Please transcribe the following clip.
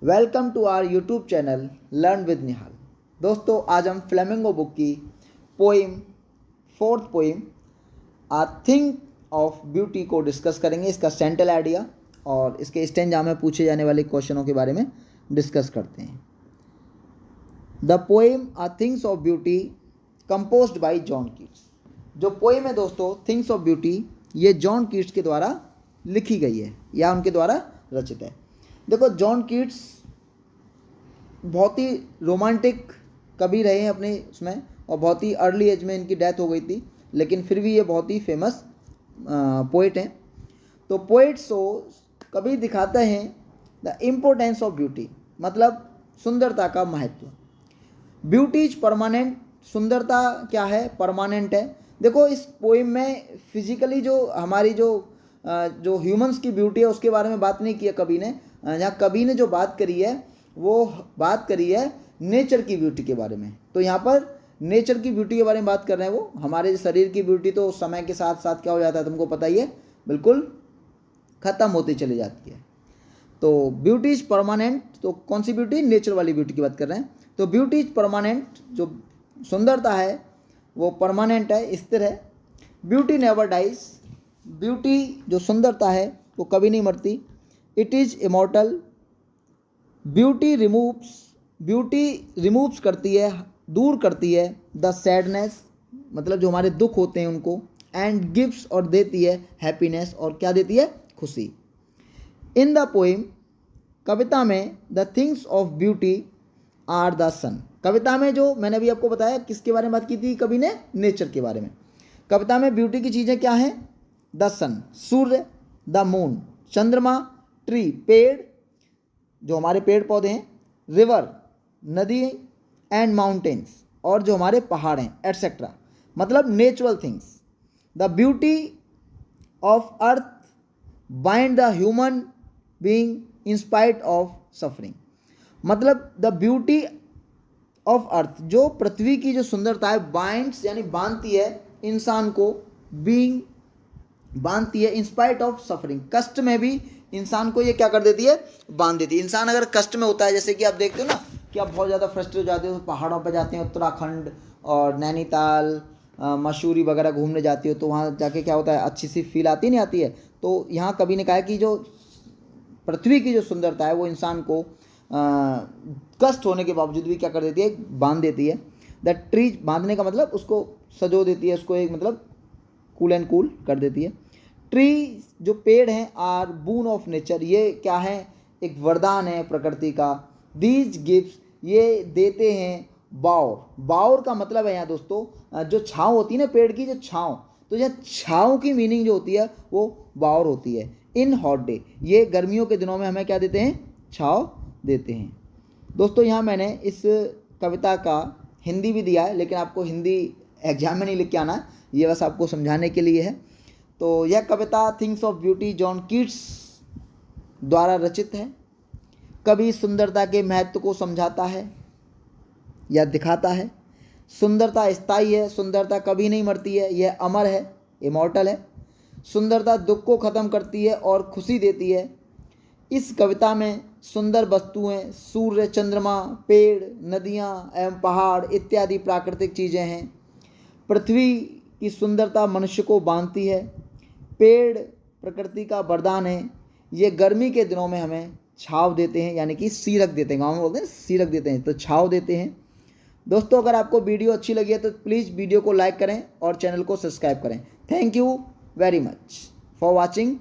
Welcome to our YouTube channel learn with Nihal. दोस्तों, आज हम फ्लेमिंगो बुक की poem fourth poem a thing of beauty को discuss करेंगे। इसका सेंट्रल आइडिया और इसके स्टेंजा में पूछे जाने वाले क्वेश्चनों के बारे में डिस्कस करते हैं। The poem a things of beauty composed by John Keats. जो पोइम है दोस्तों थिंग्स ऑफ ब्यूटी, ये जॉन कीट्स के द्वारा लिखी गई है या उनके द्वारा रचित है। देखो, जॉन कीट्स बहुत ही रोमांटिक कवि रहे हैं अपने उसमें, और बहुत ही अर्ली एज में इनकी डेथ हो गई थी, लेकिन फिर भी ये बहुत ही फेमस पोइट हैं। तो पोइट्स कवि दिखाते हैं द इम्पोर्टेंस ऑफ ब्यूटी, मतलब सुंदरता का महत्व। ब्यूटी इज परमानेंट, सुंदरता क्या है? परमानेंट है। देखो, इस पोइम में फिजिकली जो हमारी जो ह्यूमंस की ब्यूटी है उसके बारे में बात नहीं की है कवि ने। यहाँ कवि ने जो बात करी है वो बात करी है नेचर की ब्यूटी के बारे में। तो यहाँ पर नेचर की ब्यूटी के बारे में बात कर रहे हैं। वो हमारे शरीर की ब्यूटी तो समय के साथ साथ क्या हो जाता है तुमको पता ही है, बिल्कुल ख़त्म होती चली जाती है। तो ब्यूटी इज परमानेंट, तो कौन सी ब्यूटी? नेचर वाली ब्यूटी की बात कर रहे हैं। तो ब्यूटी इज परमानेंट, जो सुंदरता है वो परमानेंट है, स्थिर है। ब्यूटी नेवर डाइज, ब्यूटी जो सुंदरता है वो कभी नहीं मरती। It is immortal, beauty removes करती है, दूर करती है द सैडनेस, मतलब जो हमारे दुख होते हैं उनको, एंड गिव्स और देती है हैप्पीनेस, और क्या देती है? खुशी। इन द पोइम, कविता में, the things of beauty are the sun. कविता में जो मैंने अभी आपको बताया किसके बारे में बात की थी कवि ने? नेचर के बारे में। कविता में ब्यूटी की चीज़ें क्या हैं? द सन सूर्य, द मून चंद्रमा, ट्री पेड़ जो हमारे पेड़ पौधे हैं, रिवर नदी, एंड माउंटेन्स और जो हमारे पहाड़ हैं, एट्सेट्रा, मतलब natural things. The beauty of earth bind the human being in spite of suffering, मतलब द ब्यूटी ऑफ अर्थ, जो पृथ्वी की जो सुंदरता है, बाइंड्स यानी बांधती है इंसान को, बीइंग बांधती है, इन स्पाइट ऑफ सफरिंग, कष्ट में भी इंसान को ये क्या कर देती है? बांध देती है। इंसान अगर कष्ट में होता है, जैसे कि आप देखते हो ना कि आप बहुत ज़्यादा फ्रस्ट्रेट हो जाते हो, तो पहाड़ों पर जाते हैं, उत्तराखंड और नैनीताल मसूरी वगैरह घूमने जाती हो, तो वहाँ जाके क्या होता है? अच्छी सी फील आती नहीं आती है। तो यहाँ कवि ने कहा है कि जो पृथ्वी की जो सुंदरता है वो इंसान को कष्ट होने के बावजूद भी क्या कर देती है? बांध देती है। द ट्री, बांधने का मतलब उसको सजो देती है, उसको एक मतलब कूल एंड कूल कर देती है। ट्री जो पेड़ हैं, आर बून ऑफ नेचर, ये क्या है? एक वरदान है प्रकृति का। दीज गिफ्ट्स, ये देते हैं बाउर। बाउर का मतलब है यहाँ दोस्तों जो छाँव होती है ना पेड़ की, जो छाँव, तो यह छाँव की मीनिंग जो होती है वो बाउर होती है। इन हॉट डे, ये गर्मियों के दिनों में हमें क्या देते हैं? छाँव देते हैं। दोस्तों, यहाँ मैंने इस कविता का हिंदी भी दिया है, लेकिन आपको हिंदी एग्जाम में नहीं लिख के आना है, ये बस आपको समझाने के लिए है। तो यह कविता things of beauty John Keats द्वारा रचित है। कवि सुंदरता के महत्व को समझाता है या दिखाता है। सुंदरता स्थायी है, सुंदरता कभी नहीं मरती है, यह अमर है, इमॉर्टल है। सुंदरता दुख को ख़त्म करती है और खुशी देती है। इस कविता में सुंदर वस्तुएं सूर्य, चंद्रमा, पेड़, नदियाँ एवं पहाड़ इत्यादि प्राकृतिक चीज़ें हैं। पृथ्वी की सुंदरता मनुष्य को बांधती है। पेड़ प्रकृति का वरदान है, ये गर्मी के दिनों में हमें छाँव देते हैं, यानी कि सीरक देते हैं, गाँव में बोलते हैं सीरक देते हैं, तो छाँव देते हैं। दोस्तों, अगर आपको वीडियो अच्छी लगी है तो प्लीज़ वीडियो को लाइक करें और चैनल को सब्सक्राइब करें। Thank you very much for watching.